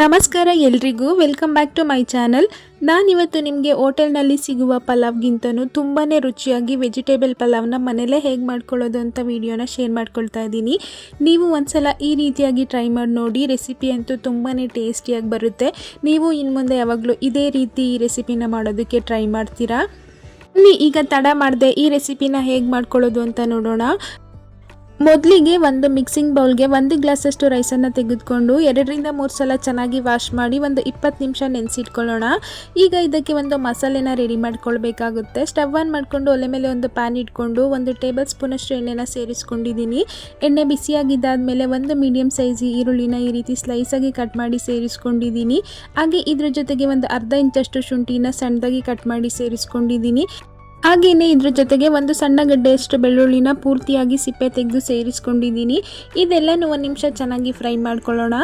ನಮಸ್ಕಾರ ಎಲ್ರಿಗೂ welcome back to my channel. ನಾನಿವತ್ತು ನಿಮಗೆ ಹೋಟೆಲ್ನಲ್ಲಿ ಸಿಗುವ ಪಲಾವ್ಗಿಂತನೂ ತುಂಬಾ ರುಚಿಯಾಗಿ ವೆಜಿಟೇಬಲ್ ಪಲಾವ್ನ ಮನೇಲೇ ಹೇಗೆ ಮಾಡ್ಕೊಳ್ಳೋದು ಅಂತ ವಿಡಿಯೋನ ಶೇರ್ ಮಾಡ್ಕೊಳ್ತಾ ಇದ್ದೀನಿ. ನೀವು ಒಂದ್ಸಲ ಈ ರೀತಿಯಾಗಿ ಟ್ರೈ ಮಾಡಿ ನೋಡಿ. ರೆಸಿಪಿ ಅಂತೂ ತುಂಬಾ ಟೇಸ್ಟಿಯಾಗಿ ಬರುತ್ತೆ. ನೀವು ಇನ್ನು ಮುಂದೆ ಯಾವಾಗಲೂ ಇದೇ ರೀತಿ ಈ ರೆಸಿಪಿನ ಮಾಡೋದಕ್ಕೆ ಟ್ರೈ ಮಾಡ್ತೀರಾ. ಈಗ ತಡ ಮಾಡದೆ ಈ ರೆಸಿಪಿನ ಹೇಗೆ ಮಾಡ್ಕೊಳ್ಳೋದು ಅಂತ ನೋಡೋಣ. ಮೊದಲಿಗೆ ಒಂದು ಮಿಕ್ಸಿಂಗ್ ಬೌಲ್ಗೆ 1 ಗ್ಲಾಸಷ್ಟು ರೈಸನ್ನು ತೆಗೆದುಕೊಂಡು 2-3 ಸಲ ಚೆನ್ನಾಗಿ ವಾಶ್ ಮಾಡಿ ಒಂದು 20 ನಿಮಿಷ ನೆನೆಸಿಟ್ಕೊಳ್ಳೋಣ. ಈಗ ಇದಕ್ಕೆ ಒಂದು ಮಸಾಲೆನ ರೆಡಿ ಮಾಡ್ಕೊಳ್ಬೇಕಾಗುತ್ತೆ. ಸ್ಟವ್ ಆನ್ ಮಾಡಿಕೊಂಡು ಒಲೆ ಮೇಲೆ ಒಂದು ಪ್ಯಾನ್ ಇಟ್ಕೊಂಡು 1 ಟೇಬಲ್ ಸ್ಪೂನಷ್ಟು ಎಣ್ಣೆನ ಸೇರಿಸ್ಕೊಂಡಿದ್ದೀನಿ. ಎಣ್ಣೆ ಬಿಸಿಯಾಗಿದ್ದಾದಮೇಲೆ ಒಂದು ಮೀಡಿಯಮ್ ಸೈಜ್ ಈರುಳ್ಳಿನ ಈ ರೀತಿ ಸ್ಲೈಸಾಗಿ ಕಟ್ ಮಾಡಿ ಸೇರಿಸ್ಕೊಂಡಿದ್ದೀನಿ. ಹಾಗೆ ಇದ್ರ ಜೊತೆಗೆ ಒಂದು ಅರ್ಧ ಇಂಚಷ್ಟು ಶುಂಠಿನ ಸಣ್ಣದಾಗಿ ಕಟ್ ಮಾಡಿ ಸೇರಿಸ್ಕೊಂಡಿದ್ದೀನಿ. ಹಾಗೆಯೇ ಇದ್ರ ಜೊತೆಗೆ ಒಂದು ಸಣ್ಣ ಗಡ್ಡೆಯಷ್ಟು ಬೆಳ್ಳುಳ್ಳಿನ ಪೂರ್ತಿಯಾಗಿ ಸಿಪ್ಪೆ ತೆಗೆದು ಸೇರಿಸ್ಕೊಂಡಿದ್ದೀನಿ. ಇದೆಲ್ಲನೂ 1 ನಿಮಿಷ ಚೆನ್ನಾಗಿ ಫ್ರೈ ಮಾಡ್ಕೊಳ್ಳೋಣ.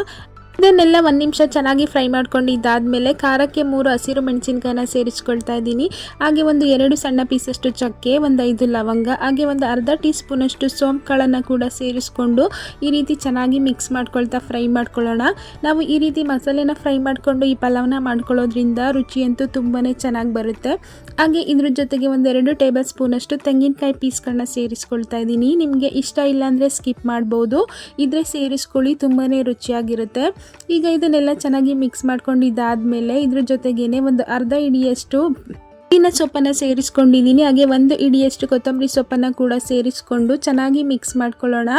ಇದನ್ನೆಲ್ಲ 1 ನಿಮಿಷ ಚೆನ್ನಾಗಿ ಫ್ರೈ ಮಾಡ್ಕೊಂಡಿದ್ದಾದಮೇಲೆ ಖಾರಕ್ಕೆ 3 ಹಸಿರು ಮೆಣಸಿನ್ಕಾಯಿನ ಸೇರಿಸ್ಕೊಳ್ತಾ ಇದ್ದೀನಿ. ಹಾಗೆ ಒಂದು 2 ಸಣ್ಣ ಪೀಸಷ್ಟು ಚಕ್ಕೆ, ಒಂದು 5 ಲವಂಗ, ಹಾಗೆ ಒಂದು ಅರ್ಧ ಟೀ ಸ್ಪೂನಷ್ಟು ಸೋಂಪು ಕಾಳನ್ನು ಕೂಡ ಸೇರಿಸ್ಕೊಂಡು ಈ ರೀತಿ ಚೆನ್ನಾಗಿ ಮಿಕ್ಸ್ ಮಾಡ್ಕೊಳ್ತಾ ಫ್ರೈ ಮಾಡ್ಕೊಳ್ಳೋಣ. ನಾವು ಈ ರೀತಿ ಮಸಾಲೆನ ಫ್ರೈ ಮಾಡಿಕೊಂಡು ಈ ಪಲಾವ್ನ ಮಾಡ್ಕೊಳ್ಳೋದ್ರಿಂದ ರುಚಿಯಂತೂ ತುಂಬಾ ಚೆನ್ನಾಗಿ ಬರುತ್ತೆ. ಹಾಗೆ ಇದ್ರ ಜೊತೆಗೆ ಒಂದು 2 ಟೇಬಲ್ ಸ್ಪೂನಷ್ಟು ತೆಂಗಿನಕಾಯಿ ಪೀಸ್ಗಳನ್ನ ಸೇರಿಸ್ಕೊಳ್ತಾ ಇದ್ದೀನಿ. ನಿಮಗೆ ಇಷ್ಟ ಇಲ್ಲ ಸ್ಕಿಪ್ ಮಾಡ್ಬೋದು, ಇದ್ರೆ ಸೇರಿಸ್ಕೊಳ್ಳಿ, ತುಂಬಾ ರುಚಿಯಾಗಿರುತ್ತೆ. ಈಗ ಇದನ್ನೆಲ್ಲ ಚೆನ್ನಾಗಿ ಮಿಕ್ಸ್ ಮಾಡ್ಕೊಂಡಿದ್ದಾದಮೇಲೆ ಇದ್ರ ಜೊತೆಗೇನೆ ಒಂದು ಅರ್ಧ ಹಿಡಿಯಷ್ಟು ಪುದೀನ ಸೊಪ್ಪನ್ನು ಸೇರಿಸ್ಕೊಂಡಿದ್ದೀನಿ. ಹಾಗೆ 1 ಹಿಡಿಯಷ್ಟು ಕೊತ್ತಂಬರಿ ಸೊಪ್ಪನ್ನು ಕೂಡ ಸೇರಿಸ್ಕೊಂಡು ಚೆನ್ನಾಗಿ ಮಿಕ್ಸ್ ಮಾಡ್ಕೊಳ್ಳೋಣ.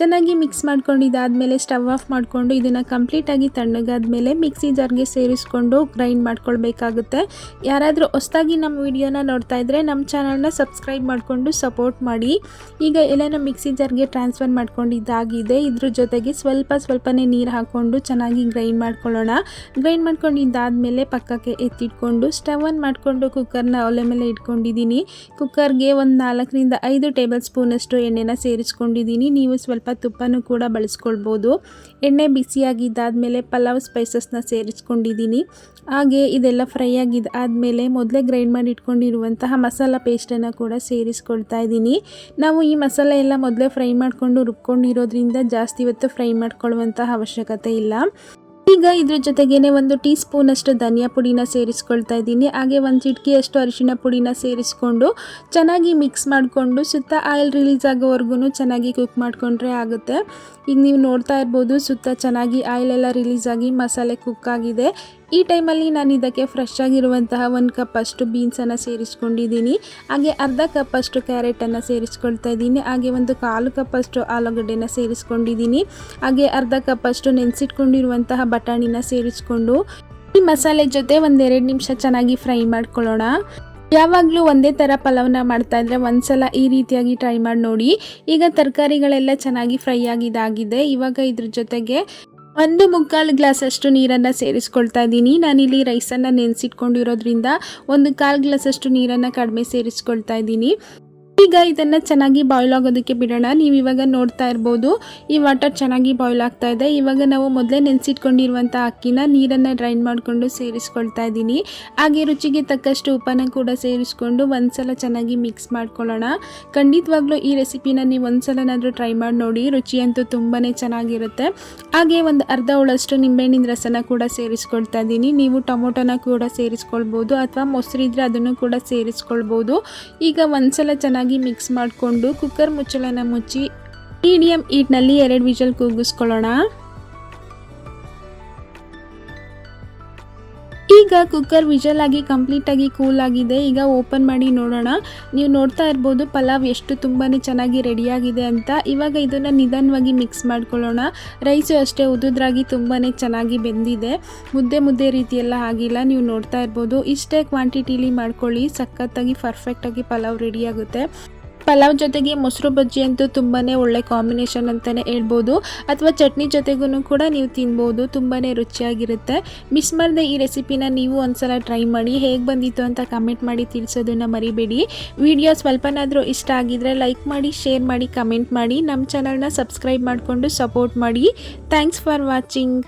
ಚೆನ್ನಾಗಿ ಮಿಕ್ಸ್ ಮಾಡ್ಕೊಂಡಿದ್ದಾದಮೇಲೆ ಸ್ಟವ್ ಆಫ್ ಮಾಡಿಕೊಂಡು ಇದನ್ನು ಕಂಪ್ಲೀಟಾಗಿ ತಣ್ಣಗಾದ್ಮೇಲೆ ಮಿಕ್ಸಿ ಜಾರ್ಗೆ ಸೇರಿಸ್ಕೊಂಡು ಗ್ರೈಂಡ್ ಮಾಡ್ಕೊಳ್ಬೇಕಾಗುತ್ತೆ. ಯಾರಾದರೂ ಹೊಸದಾಗಿ ನಮ್ಮ ವಿಡಿಯೋನ ನೋಡ್ತಾ ಇದ್ದರೆ ನಮ್ಮ ಚಾನಲ್ನ ಸಬ್ಸ್ಕ್ರೈಬ್ ಮಾಡಿಕೊಂಡು ಸಪೋರ್ಟ್ ಮಾಡಿ. ಈಗ ಎಲ್ಲನೂ ಮಿಕ್ಸಿ ಜಾರ್ಗೆ ಟ್ರಾನ್ಸ್ಫರ್ ಮಾಡ್ಕೊಂಡಿದ್ದಾಗಿದೆ. ಇದ್ರ ಜೊತೆಗೆ ಸ್ವಲ್ಪನೇ ನೀರು ಹಾಕ್ಕೊಂಡು ಚೆನ್ನಾಗಿ ಗ್ರೈಂಡ್ ಮಾಡ್ಕೊಳ್ಳೋಣ. ಗ್ರೈಂಡ್ ಮಾಡ್ಕೊಂಡಿದ್ದಾದಮೇಲೆ ಪಕ್ಕಕ್ಕೆ ಎತ್ತಿಟ್ಕೊಂಡು ಸ್ಟವ್ ಆನ್ ಮಾಡಿಕೊಂಡು ಕುಕ್ಕರ್ನ ಒಲೆ ಮೇಲೆ ಇಟ್ಕೊಂಡಿದ್ದೀನಿ. ಕುಕ್ಕರ್ಗೆ ಒಂದು 4-5 ಟೇಬಲ್ ಸ್ಪೂನಷ್ಟು ಎಣ್ಣೆನ ಸೇರಿಸ್ಕೊಂಡಿದ್ದೀನಿ. ನೀವು ಸ್ವಲ್ಪ ತುಪ್ಪನೂ ಕೂಡ ಬಳಸ್ಕೊಳ್ಬೋದು. ಎಣ್ಣೆ ಬಿಸಿಯಾಗಿದ್ದಾದಮೇಲೆ ಪಲಾವ್ ಸ್ಪೈಸಸ್ನ ಸೇರಿಸ್ಕೊಂಡಿದ್ದೀನಿ. ಹಾಗೆ ಇದೆಲ್ಲ ಫ್ರೈ ಆಗಿದ್ದಾದಮೇಲೆ ಮೊದಲೇ ಗ್ರೈಂಡ್ ಮಾಡಿ ಇಟ್ಕೊಂಡಿರುವಂತಹ ಮಸಾಲ ಪೇಸ್ಟನ್ನು ಕೂಡ ಸೇರಿಸ್ಕೊಳ್ತಾ ಇದ್ದೀನಿ. ನಾವು ಈ ಮಸಾಲೆ ಎಲ್ಲ ಮೊದಲೇ ಫ್ರೈ ಮಾಡಿಕೊಂಡು ರುಬ್ಕೊಂಡಿರೋದ್ರಿಂದ ಜಾಸ್ತಿ ಹೊತ್ತು ಫ್ರೈ ಮಾಡ್ಕೊಳ್ಳುವಂತಹ ಅವಶ್ಯಕತೆ ಇಲ್ಲ. ಈಗ ಇದ್ರ ಜೊತೆಗೇನೆ 1 ಟೀ ಸ್ಪೂನಷ್ಟು ಧನಿಯಾ ಪುಡಿನ ಸೇರಿಸ್ಕೊಳ್ತಾ ಇದ್ದೀನಿ. ಹಾಗೆ 1 ಚಿಟಿಕೆಯಷ್ಟು ಅರಿಶಿನ ಪುಡಿನ ಸೇರಿಸ್ಕೊಂಡು ಚೆನ್ನಾಗಿ ಮಿಕ್ಸ್ ಮಾಡಿಕೊಂಡು ಸುತ್ತ ಆಯಿಲ್ ರಿಲೀಸ್ ಆಗೋವರೆಗೂ ಚೆನ್ನಾಗಿ ಕುಕ್ ಮಾಡಿಕೊಂಡ್ರೆ ಆಗುತ್ತೆ. ಈಗ ನೀವು ನೋಡ್ತಾ ಇರ್ಬೋದು, ಸುತ್ತ ಚೆನ್ನಾಗಿ ಆಯಿಲ್ ಎಲ್ಲ ರಿಲೀಸ್ ಆಗಿ ಮಸಾಲೆ ಕುಕ್ ಆಗಿದೆ. ಈ ಟೈಮಲ್ಲಿ ನಾನು ಇದಕ್ಕೆ ಫ್ರೆಶ್ ಆಗಿರುವಂತಹ 1 ಕಪ್ ಅಷ್ಟು ಬೀನ್ಸನ್ನು ಸೇರಿಸ್ಕೊಂಡಿದ್ದೀನಿ. ಹಾಗೆ ಅರ್ಧ ಕಪ್ ಅಷ್ಟು ಕ್ಯಾರೆಟನ್ನು ಸೇರಿಸ್ಕೊಳ್ತಾ ಇದ್ದೀನಿ. ಹಾಗೆ ಒಂದು 1/4 ಕಪ್ ಅಷ್ಟು ಆಲೂಗಡ್ಡೆನ ಸೇರಿಸ್ಕೊಂಡಿದ್ದೀನಿ. ಹಾಗೆ ಅರ್ಧ ಕಪ್ ಅಷ್ಟು ನೆನೆಸಿಟ್ಕೊಂಡಿರುವಂತಹ ಬಟಾಣಿನ ಸೇರಿಸ್ಕೊಂಡು ಈ ಮಸಾಲೆ ಜೊತೆ 1-2 ನಿಮಿಷ ಚೆನ್ನಾಗಿ ಫ್ರೈ ಮಾಡ್ಕೊಳ್ಳೋಣ. ಯಾವಾಗಲೂ ಒಂದೇ ಥರ ಪಲಾವ್ನ ಮಾಡ್ತಾಯಿದ್ರೆ ಒಂದ್ಸಲ ಈ ರೀತಿಯಾಗಿ ಟ್ರೈ ಮಾಡಿ ನೋಡಿ. ಈಗ ತರಕಾರಿಗಳೆಲ್ಲ ಚೆನ್ನಾಗಿ ಫ್ರೈ ಆಗಿದ್ದಾಗಿದೆ. ಇವಾಗ ಇದ್ರ ಜೊತೆಗೆ 1/4 ಗ್ಲಾಸಷ್ಟು ನೀರನ್ನು ಸೇರಿಸ್ಕೊಳ್ತಾ ಇದ್ದೀನಿ. ನಾನಿಲ್ಲಿ ರೈಸನ್ನು ನೆನೆಸಿಟ್ಕೊಂಡಿರೋದ್ರಿಂದ 1/4 ಗ್ಲಾಸಷ್ಟು ನೀರನ್ನು ಕಡಿಮೆ ಸೇರಿಸ್ಕೊಳ್ತಾ ಇದ್ದೀನಿ. ಈಗ ಇದನ್ನು ಚೆನ್ನಾಗಿ ಬಾಯ್ಲ್ ಆಗೋದಕ್ಕೆ ಬಿಡೋಣ. ನೀವು ಇವಾಗ ನೋಡ್ತಾ ಇರ್ಬೋದು, ಈ ವಾಟರ್ ಚೆನ್ನಾಗಿ ಬಾಯ್ಲ್ ಆಗ್ತಾ ಇದೆ. ಇವಾಗ ನಾವು ಮೊದಲೇ ನೆನೆಸಿಟ್ಕೊಂಡಿರುವಂಥ ಅಕ್ಕಿನ ನೀರನ್ನು ಡ್ರೈನ್ ಮಾಡಿಕೊಂಡು ಸೇರಿಸ್ಕೊಳ್ತಾ ಇದ್ದೀನಿ. ಹಾಗೆ ರುಚಿಗೆ ತಕ್ಕಷ್ಟು ಉಪ್ಪನ್ನು ಕೂಡ ಸೇರಿಸ್ಕೊಂಡು ಒಂದ್ಸಲ ಚೆನ್ನಾಗಿ ಮಿಕ್ಸ್ ಮಾಡ್ಕೊಳ್ಳೋಣ. ಖಂಡಿತವಾಗ್ಲೂ ಈ ರೆಸಿಪಿನ ನೀವು ಒಂದ್ಸಲನಾದರೂ ಟ್ರೈ ಮಾಡಿ ನೋಡಿ, ರುಚಿಯಂತೂ ತುಂಬಾ ಚೆನ್ನಾಗಿರುತ್ತೆ. ಹಾಗೆ ಒಂದು ಅರ್ಧ ಹೋಳಷ್ಟು ನಿಂಬೆಹಣ್ಣಿನ ರಸನ ಕೂಡ ಸೇರಿಸ್ಕೊಳ್ತಾ ಇದ್ದೀನಿ. ನೀವು ಟೊಮೊಟೊನ ಕೂಡ ಸೇರಿಸ್ಕೊಳ್ಬೋದು ಅಥವಾ ಮೊಸರಿದ್ರೆ ಅದನ್ನು ಕೂಡ ಸೇರಿಸ್ಕೊಳ್ಬೋದು. ಈಗ ಒಂದ್ಸಲ ಚೆನ್ನಾಗಿ ಮಿಕ್ಸ್ ಮಾಡಿಕೊಂಡು ಕುಕ್ಕರ್ ಮುಚ್ಚಳನ ಮುಚ್ಚಿ ಮೀಡಿಯಂ ಹೀಟ್ನಲ್ಲಿ 2 ವಿಷಲ್ ಕೂಗಿಸ್ಕೊಳ್ಳೋಣ. ಈಗ ಕುಕ್ಕರ್ ವಿಷಲ್ ಆಗಿ ಕಂಪ್ಲೀಟಾಗಿ ಕೂಲ್ ಆಗಿದೆ. ಈಗ ಓಪನ್ ಮಾಡಿ ನೋಡೋಣ. ನೀವು ನೋಡ್ತಾ ಇರ್ಬೋದು ಪಲಾವ್ ಎಷ್ಟು ತುಂಬಾ ಚೆನ್ನಾಗಿ ರೆಡಿಯಾಗಿದೆ ಅಂತ. ಇವಾಗ ಇದನ್ನು ನಿಧಾನವಾಗಿ ಮಿಕ್ಸ್ ಮಾಡ್ಕೊಳ್ಳೋಣ. ರೈಸು ಅಷ್ಟೇ ಉದುದ್ರಾಗಿ ತುಂಬಾ ಚೆನ್ನಾಗಿ ಬೆಂದಿದೆ. ಮುದ್ದೆ ರೀತಿಯೆಲ್ಲ ಆಗಿಲ್ಲ. ನೀವು ನೋಡ್ತಾ ಇರ್ಬೋದು, ಇಷ್ಟೇ ಕ್ವಾಂಟಿಟಿಲಿ ಮಾಡ್ಕೊಳ್ಳಿ, ಸಖತ್ತಾಗಿ ಪರ್ಫೆಕ್ಟಾಗಿ ಪಲಾವ್ ರೆಡಿಯಾಗುತ್ತೆ. ಪಲಾವ್ ಜೊತೆಗೆ ಮೊಸರು ಬಜ್ಜಿ ಅಂತೂ ತುಂಬಾ ಒಳ್ಳೆ ಕಾಂಬಿನೇಷನ್ ಅಂತಲೇ ಹೇಳ್ಬೋದು. ಅಥವಾ ಚಟ್ನಿ ಜೊತೆಗೂ ಕೂಡ ನೀವು ತಿನ್ಬೋದು, ತುಂಬಾ ರುಚಿಯಾಗಿರುತ್ತೆ. ಮಿಸ್ ಮಾಡದೆ ಈ ರೆಸಿಪಿನ ನೀವು ಒಂದ್ಸಲ ಟ್ರೈ ಮಾಡಿ. ಹೇಗೆ ಬಂದಿತ್ತು ಅಂತ ಕಮೆಂಟ್ ಮಾಡಿ ತಿಳಿಸೋದನ್ನು ಮರಿಬೇಡಿ. ವಿಡಿಯೋ ಸ್ವಲ್ಪನಾದರೂ ಇಷ್ಟ ಆಗಿದ್ರೆ ಲೈಕ್ ಮಾಡಿ, ಶೇರ್ ಮಾಡಿ, ಕಮೆಂಟ್ ಮಾಡಿ. ನಮ್ಮ ಚಾನಲ್ನ ಸಬ್ಸ್ಕ್ರೈಬ್ ಮಾಡಿಕೊಂಡು ಸಪೋರ್ಟ್ ಮಾಡಿ. Thanks for watching.